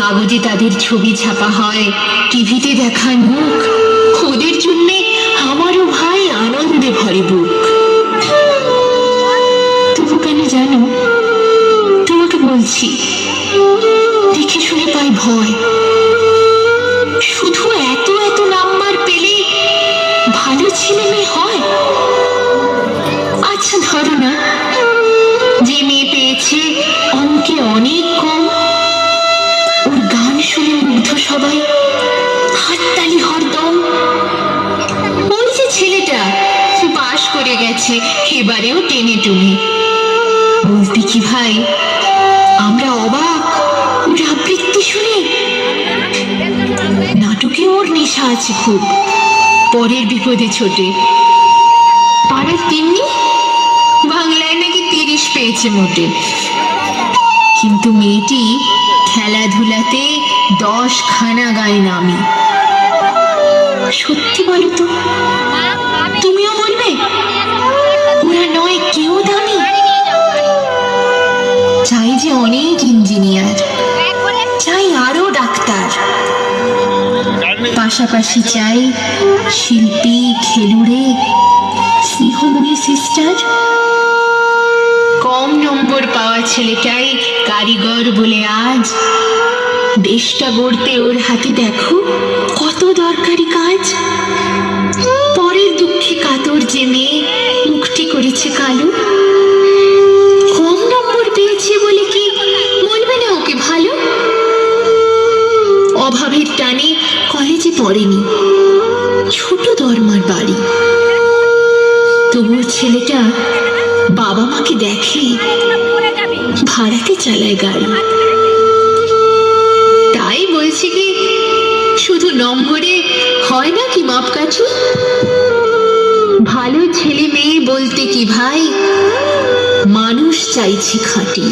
কাগজে তাদের ছবি ছাপা হয়, টিভিতে দেখায় মুখ। ওদের জন্যে আমারও ভাই আনন্দে ভরে বুক। তবু কেন জানো, তোমাকে বলছি, দেখে শুনে পাই ভয়। শুধু এত এত নাম্বার পেলে ভালো ছেলে মেয়ে হয়? আচ্ছা ধরো না, যে মেয়ে পেয়েছে অঙ্কে অনেক কম, ওর গান শুনে মুগ্ধ সবাই, হাততালি হরদম। ওই যে ছেলেটা পাশ করে গেছে, এবারেও টেনে টুনে। বলতে কি ভাই, আমরা অবাক ওর আবৃত্তি শুনে। নাটকে ওর নেশা আছে খুব, পরের বিপদে ছোটে। পাড়ার তিন্নি বাংলায় নাকি 30 পেয়েছে মোটে। কিন্তু মেয়েটি খেলাধুলাতে 10 খানা গায়ে নামি। সত্যি বলো তো, তুমিও বলবে ওরা নয় কেউ দামি? চাই যে অনেক ইঞ্জিনিয়ার, চাই আরো ডাক্তার, পাশাপাশি চাই শিল্পী, খেলুড়ে, স্নেহময়ী সিস্টার। কম নম্বর পাওয়া ছেলেটাই কারিগর বলে আজ দেশটা গড়তে ওর হাতে দেখো কত দরকারি কাজ। পরের দুঃখে কাতর যে মেয়ে মুখটি করেছে কালো, কম নম্বর পেয়েছে বলে কি বলবে না ওকে ভালো? অভাবের টানে কলেজে পড়েনি, ছোট দরমার বাড়ি, তবুও ছেলেটা বাবা মাকে দেখে, ভাড়াতে চালায় গাড়ি। তাই বলছি কি, শুধু নম্বরে হয় না কি মাপকাঠি? ভালো ছেলে মেয়ে বলতে কি ভাই, মানুষ চাইছে খাঁটি।